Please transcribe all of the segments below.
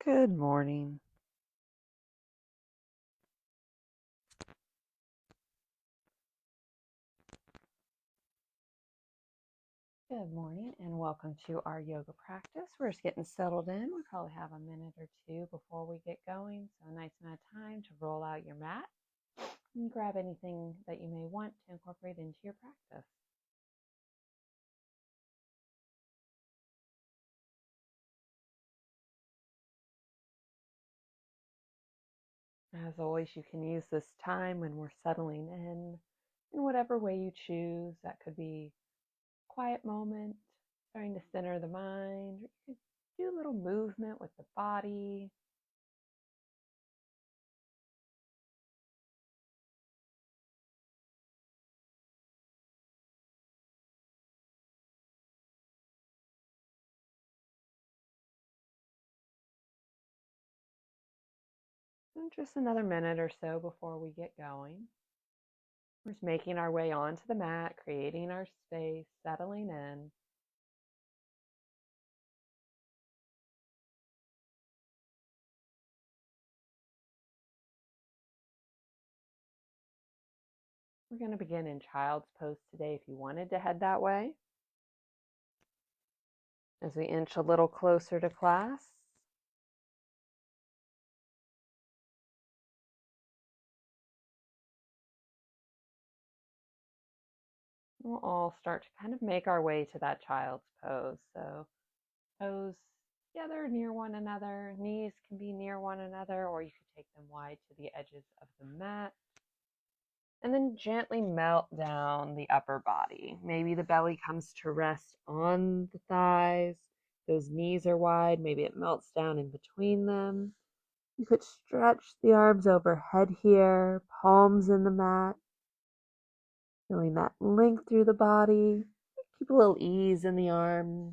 Good morning. Good morning and welcome to our yoga practice. We're just getting settled in. We probably have a minute or two before we get going. So a nice amount of time to roll out your mat and grab anything that you may want to incorporate into your practice. As always, you can use this time when we're settling in whatever way you choose. That could be a quiet moment, starting to center the mind. You could do a little movement with the body. And just another minute or so before we get going. We're just making our way onto the mat, creating our space, settling in. We're going to begin in child's pose today if you wanted to head that way. As we inch a little closer to class, we'll all start to kind of make our way to that child's pose. So toes together near one another, knees can be near one another, or you could take them wide to the edges of the mat. And then gently melt down the upper body. Maybe the belly comes to rest on the thighs. Those knees are wide. Maybe it melts down in between them. You could stretch the arms overhead here, palms in the mat, feeling that length through the body. Keep a little ease in the arms,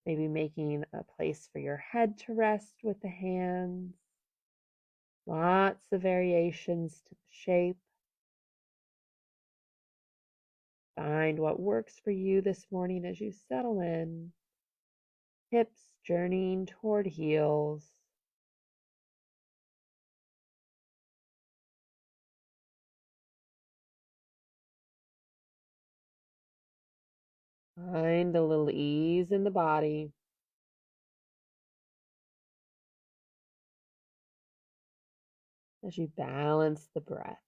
maybe making a place for your head to rest with the hands. Lots of variations to the shape. Find what works for you this morning as you settle in. Hips journeying toward heels. Find a little ease in the body. As you balance the breath.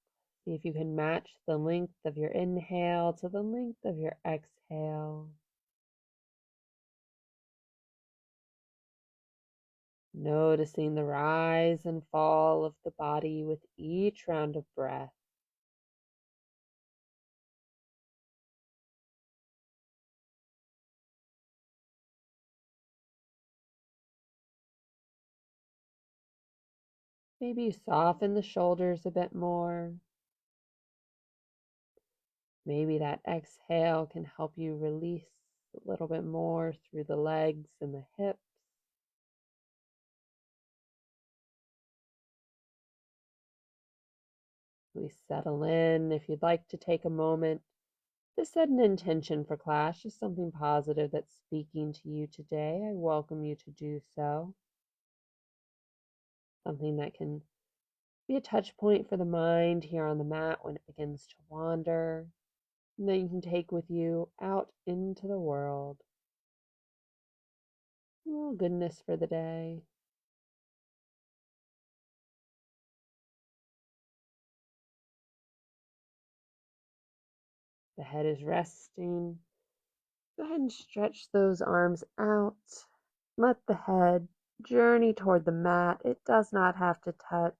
See if you can match the length of your inhale to the length of your exhale. Noticing the rise and fall of the body with each round of breath. Maybe you soften the shoulders a bit more. Maybe that exhale can help you release a little bit more through the legs and the hips. We settle in. If you'd like to take a moment to set an intention for class, just something positive that's speaking to you today, I welcome you to do so. Something that can be a touch point for the mind here on the mat when it begins to wander, and that you can take with you out into the world. A little goodness for the day. The head is resting. Go ahead and stretch those arms out. Let the head journey toward the mat. It does not have to touch.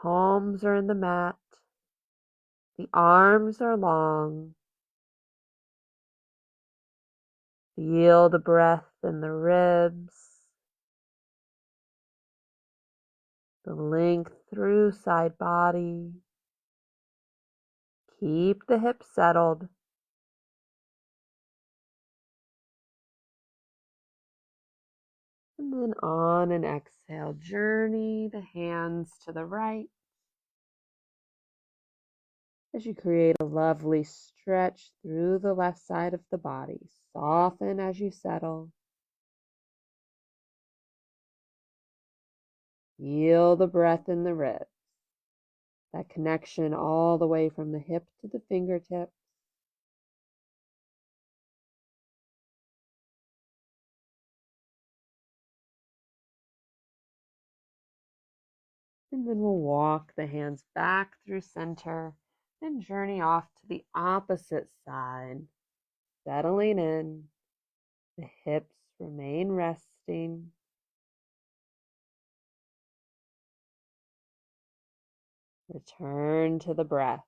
Palms are in the mat. The arms are long. Feel the breath in the ribs. The length through side body. Keep the hips settled. And then on an exhale, journey the hands to the right as you create a lovely stretch through the left side of the body. Soften as you settle. Feel the breath in the ribs, that connection all the way from the hip to the fingertips. And then we'll walk the hands back through center and journey off to the opposite side, settling in. The hips remain resting. Return to the breath.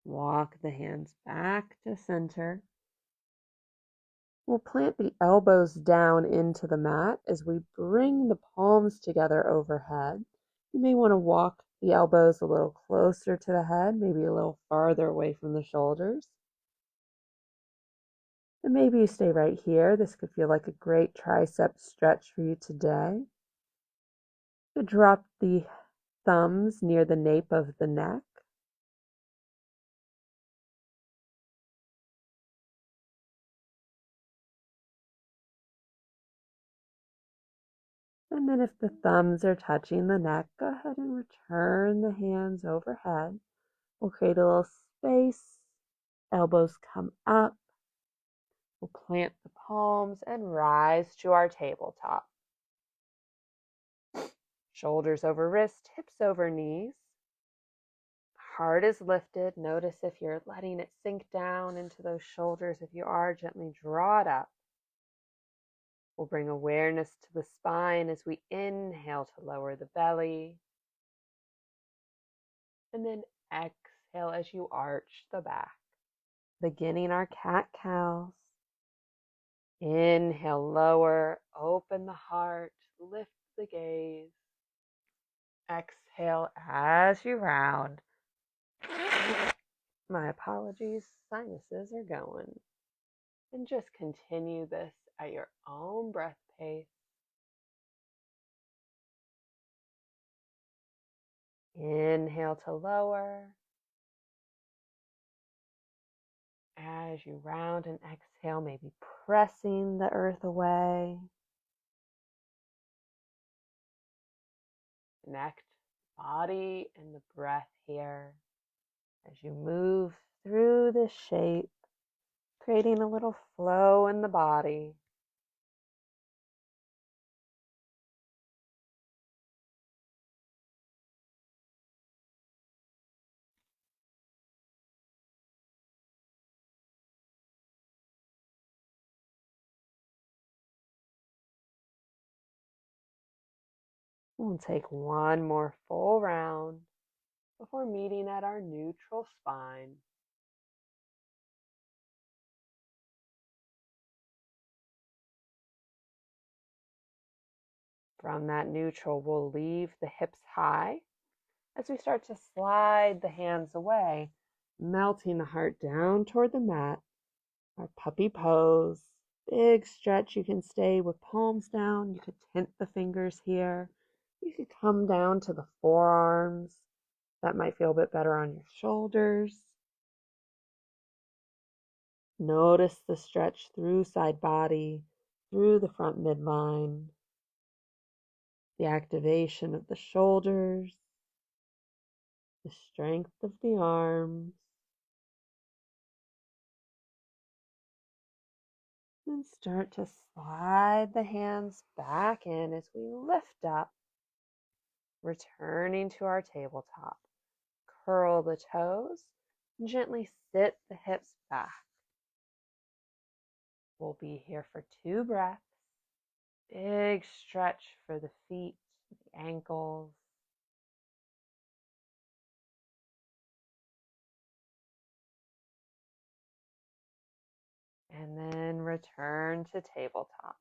Walk the hands back to center. We'll plant the elbows down into the mat as we bring the palms together overhead. You may want to walk the elbows a little closer to the head, maybe a little farther away from the shoulders. And maybe you stay right here. This could feel like a great tricep stretch for you today. You drop the thumbs near the nape of the neck. And then if the thumbs are touching the neck, go ahead and return the hands overhead. We'll create a little space. Elbows come up. We'll plant the palms and rise to our tabletop. Shoulders over wrist, hips over knees. Heart is lifted. Notice if you're letting it sink down into those shoulders. If you are, gently draw it up. We'll bring awareness to the spine as we inhale to lower the belly. And then exhale as you arch the back. Beginning our cat-cows. Inhale, lower, open the heart, lift the gaze. Exhale as you round. My apologies, sinuses are going. And just continue this at your own breath pace. Inhale to lower. As you round and exhale, maybe pressing the earth away. Connect body and the breath here as you move through this shape, creating a little flow in the body. We'll take one more full round before meeting at our neutral spine. From that neutral, we'll leave the hips high as we start to slide the hands away, melting the heart down toward the mat. Our puppy pose, big stretch. You can stay with palms down. You could tint the fingers here. You could come down to the forearms. That might feel a bit better on your shoulders. Notice the stretch through side body, through the front midline, the activation of the shoulders, the strength of the arms. And start to slide the hands back in as we lift up, returning to our tabletop. Curl the toes, and gently sit the hips back. We'll be here for 2 breaths. Big stretch for the feet, the ankles. And then return to tabletop.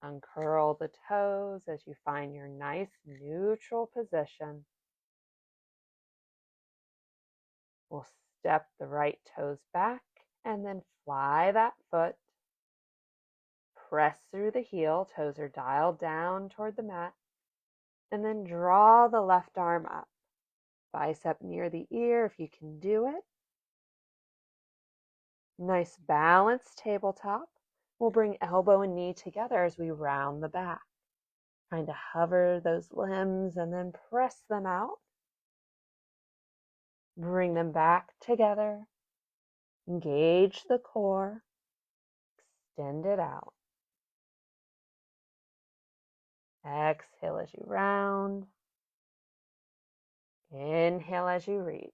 Uncurl the toes as you find your nice neutral position. We'll step the right toes back and then fly that foot. press through the heel, toes are dialed down toward the mat, and then draw the left arm up. Bicep near the ear if you can do it. Nice balanced tabletop. We'll bring elbow and knee together as we round the back. Trying to hover those limbs and then press them out. Bring them back together. Engage the core. Extend it out. Exhale as you round. Inhale as you reach.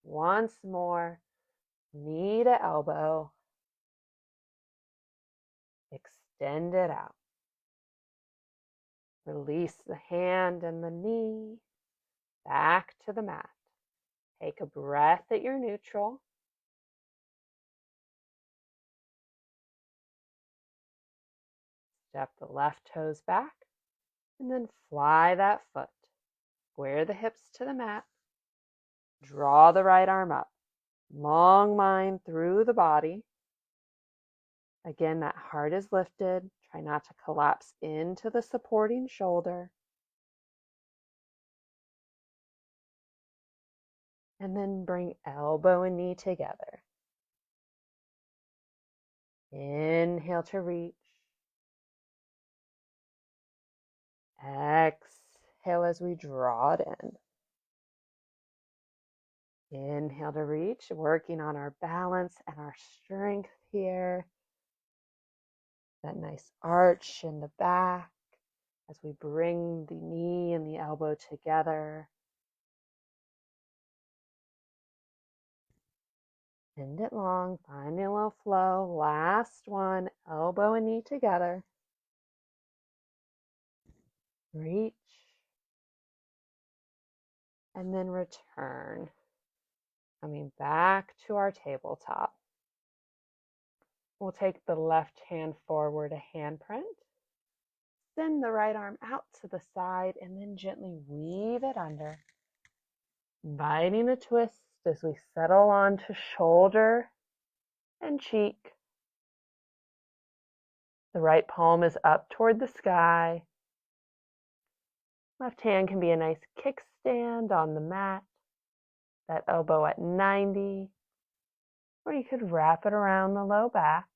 Once more, knee to elbow. Extend it out. Release the hand and the knee. Back to the mat. Take a breath at your neutral. Step the left toes back and then fly that foot. Square the hips to the mat. Draw the right arm up. Long line through the body. Again, that heart is lifted. Try not to collapse into the supporting shoulder. And then bring elbow and knee together. Inhale to reach. Exhale as we draw it in. Inhale to reach, working on our balance and our strength here. That nice arch in the back as we bring the knee and the elbow together. Bend it long, finding a little flow. Last one, elbow and knee together. Reach. And then return. Coming back to our tabletop. We'll take the left hand forward, a handprint. Send the right arm out to the side and then gently weave it under. Inviting a twist as we settle onto shoulder and cheek. The right palm is up toward the sky. Left hand can be a nice kickstand on the mat. That elbow at 90. Or you could wrap it around the low back.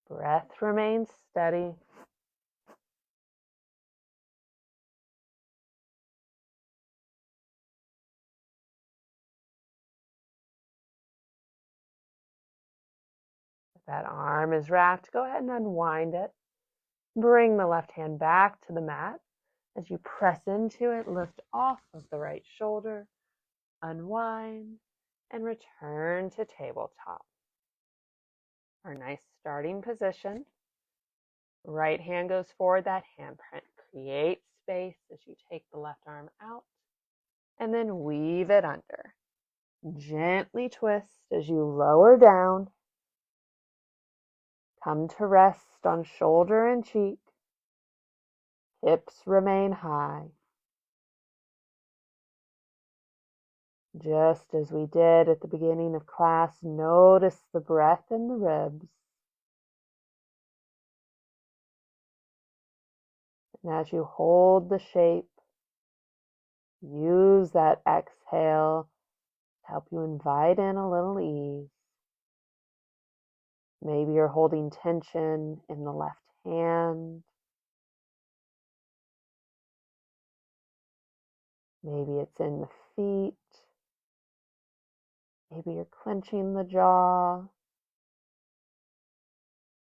Breath remains steady. If that arm is wrapped, go ahead and unwind it. Bring the left hand back to the mat. As you press into it, lift off of the right shoulder, unwind, and return to tabletop. Our nice starting position. Right hand goes forward, that handprint. Create space as you take the left arm out, and then weave it under. Gently twist as you lower down. Come to rest on shoulder and cheek. Hips remain high. Just as we did at the beginning of class, notice the breath in the ribs. And as you hold the shape, use that exhale to help you invite in a little ease. Maybe you're holding tension in the left hand. Maybe it's in the feet. Maybe you're clenching the jaw.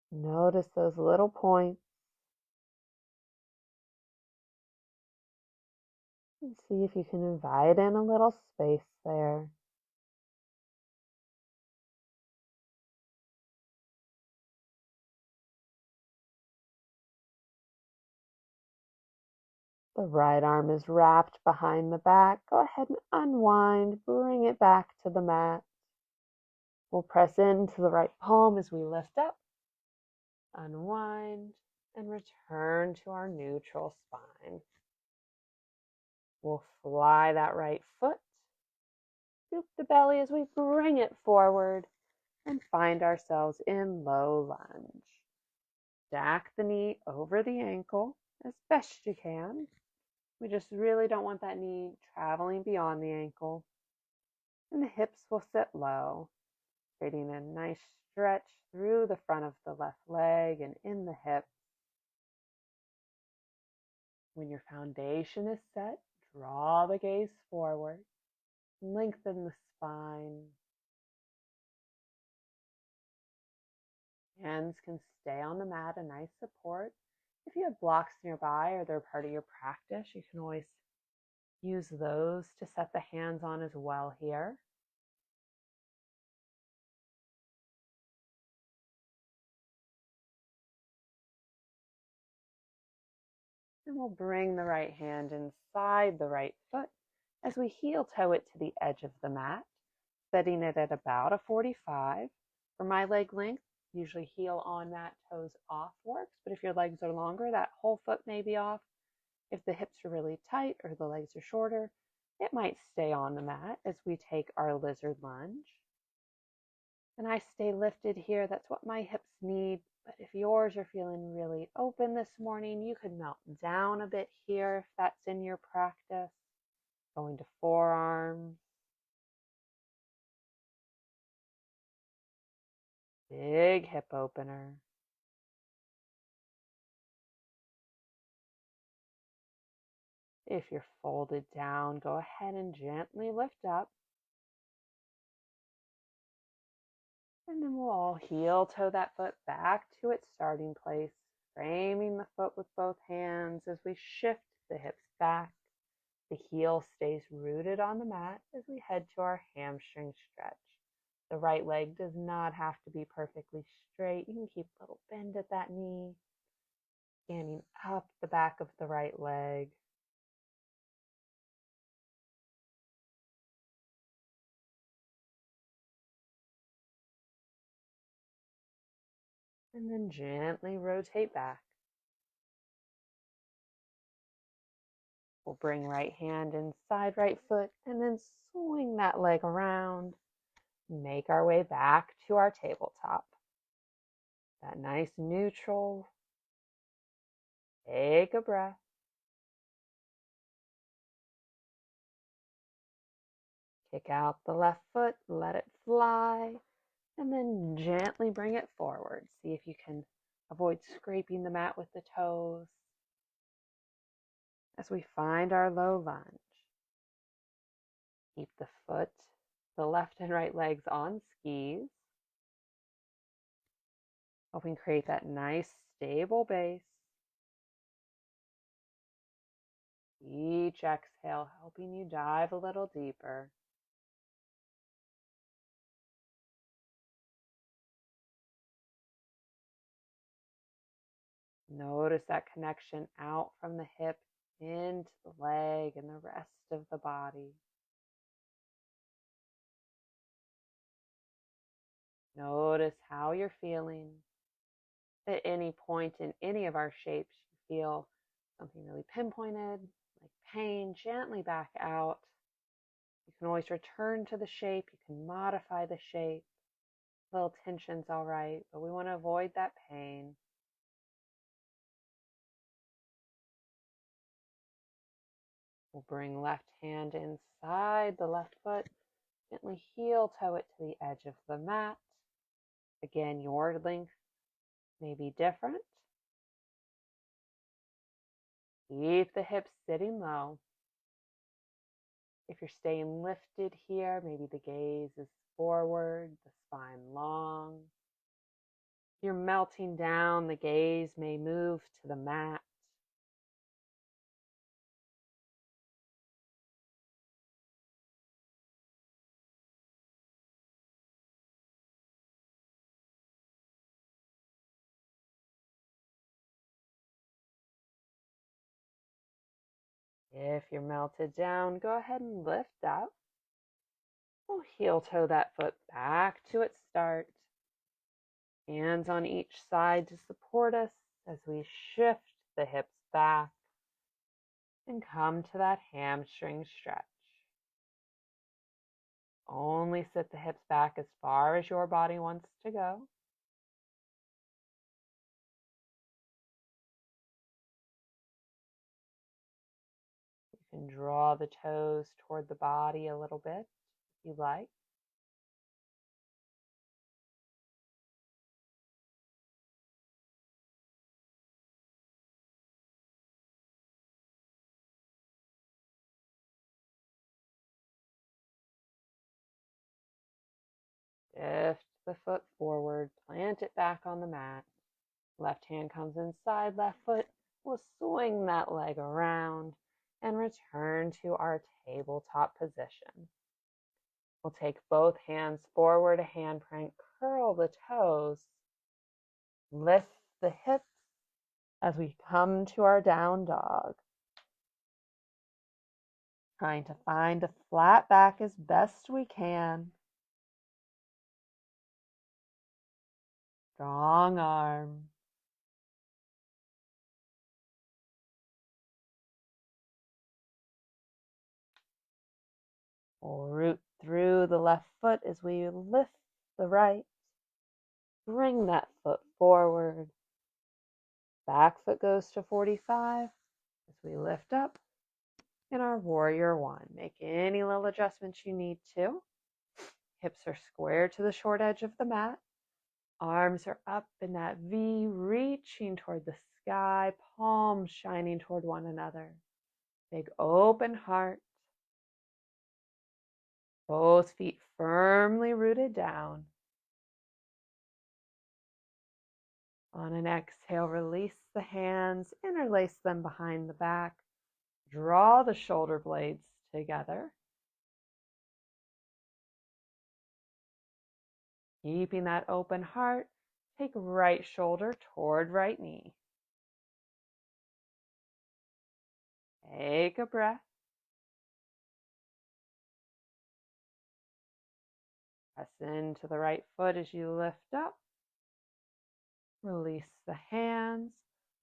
Notice those little points. And see if you can invite in a little space there. The right arm is wrapped behind the back. Go ahead and unwind, bring it back to the mat. We'll press into the right palm as we lift up, unwind, and return to our neutral spine. We'll fly that right foot Scoop the belly as we bring it forward and find ourselves in low lunge. Stack the knee over the ankle as best you can. We just really don't want that knee traveling beyond the ankle. And the hips will sit low, creating a nice stretch through the front of the left leg and in the hip. When your foundation is set, draw the gaze forward, lengthen the spine. Hands can stay on the mat, a nice support. If you have blocks nearby or they're part of your practice, you can always use those to set the hands on as well here. And we'll bring the right hand inside the right foot as we heel toe it to the edge of the mat, setting it at about a 45. For my leg length, usually heel on mat, toes off works, but if your legs are longer, that whole foot may be off. If the hips are really tight or the legs are shorter, it might stay on the mat as we take our lizard lunge. And I stay lifted here. That's what my hips need. But if yours are feeling really open this morning, you could melt down a bit here if that's in your practice. Going to forearms. Big hip opener. If you're folded down, go ahead and gently lift up. And then we'll all heel toe that foot back to its starting place, framing the foot with both hands as we shift the hips back. The heel stays rooted on the mat as we head to our hamstring stretch. The right leg does not have to be perfectly straight. You can keep a little bend at that knee, scanning up the back of the right leg. And then gently rotate back. We'll bring right hand inside right foot and then swing that leg around. Make our way back to our tabletop. That nice neutral. Take a breath. Kick out the left foot, let it fly, and then gently bring it forward. See if you can avoid scraping the mat with the toes as we find our low lunge. Keep the foot, the left and right legs on skis. Helping create that nice stable base. Each exhale helping you dive a little deeper. Notice that connection out from the hip into the leg and the rest of the body. Notice how you're feeling. At any point in any of our shapes, you feel something really pinpointed, like pain, gently back out. You can always return to the shape. You can modify the shape. A little tension's all right, but we want to avoid that pain. We'll bring left hand inside the left foot. Gently heel toe it to the edge of the mat. Again, your length may be different. Keep the hips sitting low. If you're staying lifted here, maybe the gaze is forward, the spine long. If you're melting down, the gaze may move to the mat. If you're melted down, go ahead and lift up. We'll heel toe that foot back to its start. Hands on each side to support us as we shift the hips back and come to that hamstring stretch. Only sit the hips back as far as your body wants to go. You can draw the toes toward the body a little bit if you like. Lift the foot forward, plant it back on the mat. Left hand comes inside left foot. We'll swing that leg around and return to our tabletop position. We'll take both hands forward, a hand prank, curl the toes, lift the hips as we come to our down dog. Trying to find a flat back as best we can. Strong arms. We'll root through the left foot as we lift the right. Bring that foot forward. Back foot goes to 45 as we lift up in our warrior one. Make any little adjustments you need to. Hips are square to the short edge of the mat. Arms are up in that V, reaching toward the sky, palms shining toward one another. Big open heart. Both feet firmly rooted down. On an exhale, release the hands, interlace them behind the back. Draw the shoulder blades together. Keeping that open heart, take right shoulder toward right knee. Take a breath. Press into the right foot as you lift up. Release the hands.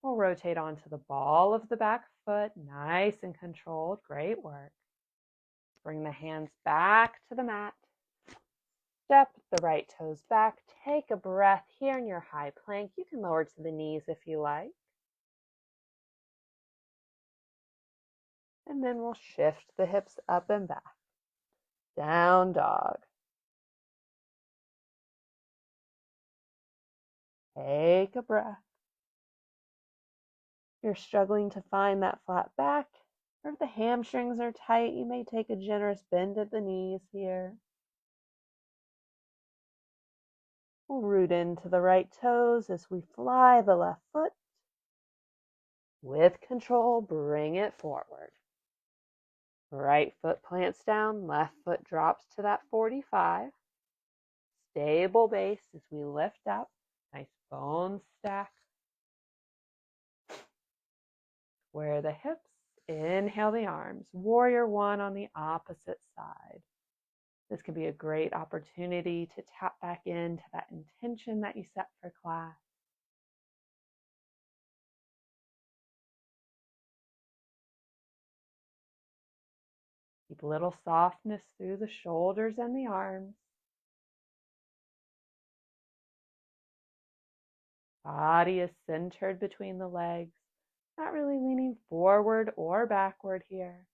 We'll rotate onto the ball of the back foot. Nice and controlled. Great work. Bring the hands back to the mat. Step the right toes back. Take a breath here in your high plank. You can lower to the knees if you like. And then we'll shift the hips up and back. Down dog. Take a breath. If you're struggling to find that flat back, or if the hamstrings are tight, you may take a generous bend at the knees here. We'll root into the right toes as we fly the left foot. With control, bring it forward. Right foot plants down, left foot drops to that 45. Stable base as we lift up. Nice bone stack. Square the hips. Inhale the arms. Warrior one on the opposite side. This can be a great opportunity to tap back into that intention that you set for class. Keep a little softness through the shoulders and the arms. Body is centered between the legs, not really leaning forward or backward here.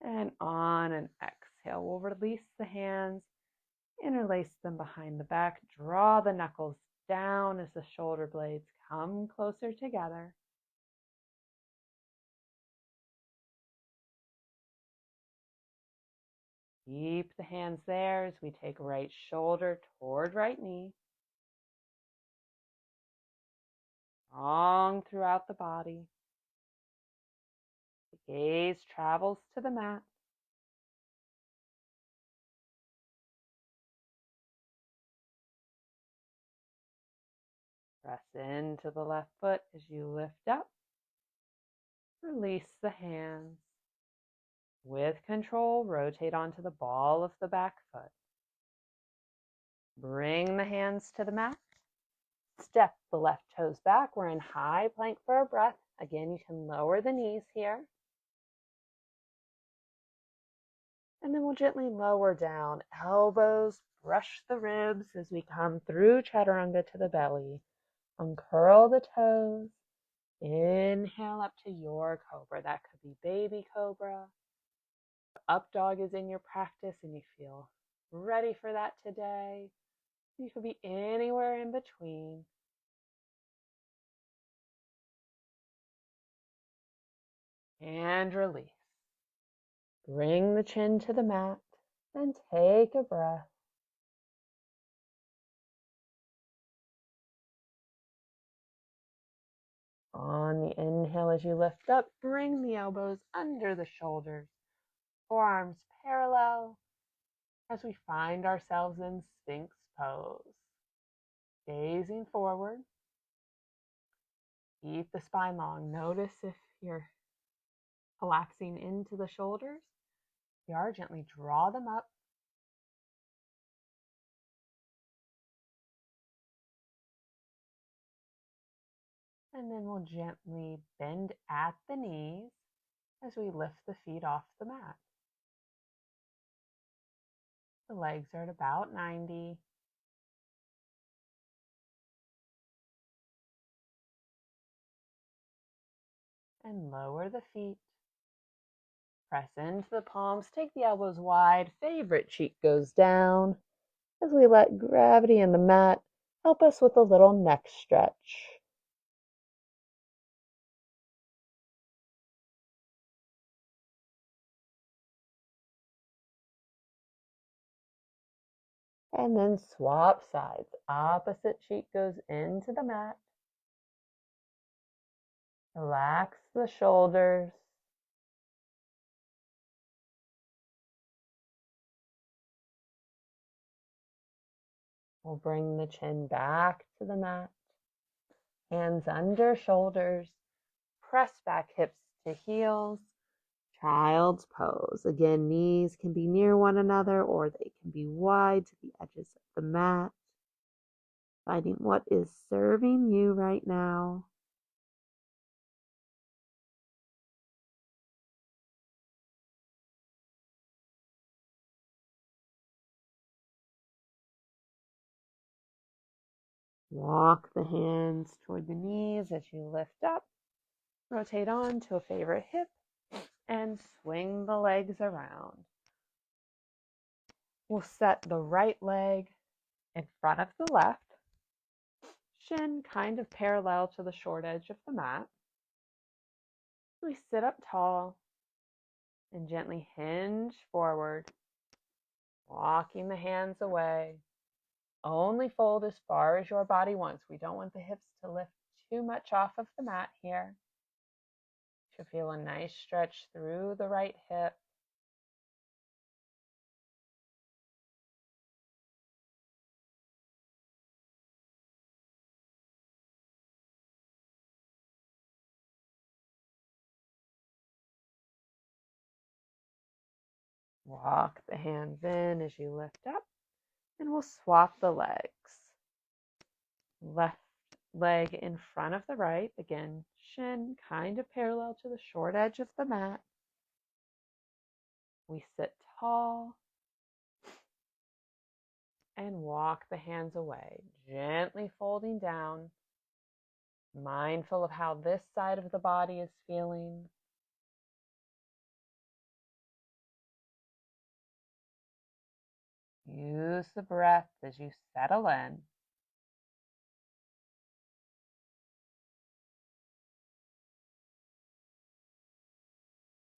And on an exhale, we'll release the hands, interlace them behind the back, draw the knuckles down as the shoulder blades come closer together. Keep the hands there as we take right shoulder toward right knee. Strong throughout the body. The gaze travels to the mat. Press into the left foot as you lift up. Release the hands. With control, rotate onto the ball of the back foot. Bring the hands to the mat. Step the left toes back. We're in high plank for a breath. Again, you can lower the knees here. And then we'll gently lower down. Elbows brush the ribs as we come through chaturanga to the belly. Uncurl the toes. Inhale up to your cobra. That could be baby cobra. Up dog is in your practice and you feel ready for that today. You could be anywhere in between. And release. Bring the chin to the mat and take a breath. On the inhale, as you lift up, bring the elbows under the shoulders, forearms parallel as we find ourselves in Sphinx pose. Gazing forward. Keep the spine long. Notice if you're collapsing into the shoulders. If you are, gently draw them up. And then we'll gently bend at the knees as we lift the feet off the mat. The legs are at about 90. And lower the feet. Press into the palms, take the elbows wide, favorite cheek goes down as we let gravity and the mat help us with a little neck stretch. And then swap sides. Opposite cheek goes into the mat. Relax the shoulders. We'll bring the chin back to the mat. Hands under shoulders. Press back hips to heels. Child's pose. Again, knees can be near one another or they can be wide to the edges of the mat. Finding what is serving you right now. Walk the hands toward the knees as you lift up. Rotate on to a favorite hip and swing the legs around. We'll set the right leg in front of the left. Shin kind of parallel to the short edge of the mat. We sit up tall and gently hinge forward, walking the hands away. Only fold as far as your body wants. We don't want the hips to lift too much off of the mat here. You should feel a nice stretch through the right hip. Walk the hands in as you lift up, and we'll swap the legs. Left leg in front of the right. Again, shin kind of parallel to the short edge of the mat. We sit tall and walk the hands away, gently folding down, mindful of how this side of the body is feeling. Use the breath as you settle in.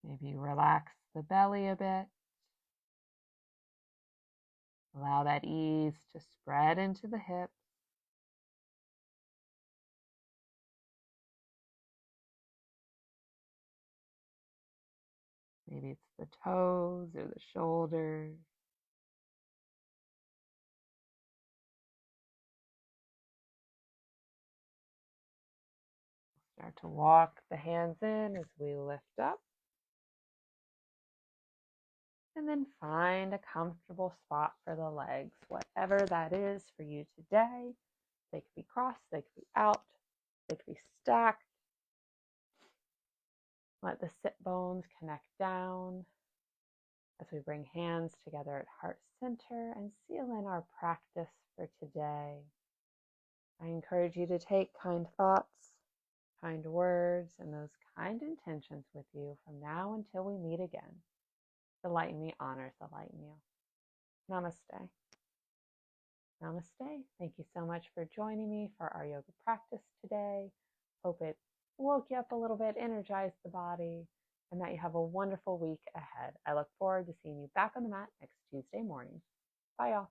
Maybe relax the belly a bit. Allow that ease to spread into the hips. Maybe it's the toes or the shoulders. Start to walk the hands in as we lift up. And then find a comfortable spot for the legs, whatever that is for you today. They could be crossed, they could be out, they could be stacked. Let the sit bones connect down as we bring hands together at heart center and seal in our practice for today. I encourage you to take kind thoughts, kind words, and those kind intentions with you from now until we meet again. The light in me honors the light in you. Namaste. Namaste. Thank you so much for joining me for our yoga practice today. Hope it woke you up a little bit, energized the body, and that you have a wonderful week ahead. I look forward to seeing you back on the mat next Tuesday morning. Bye, y'all.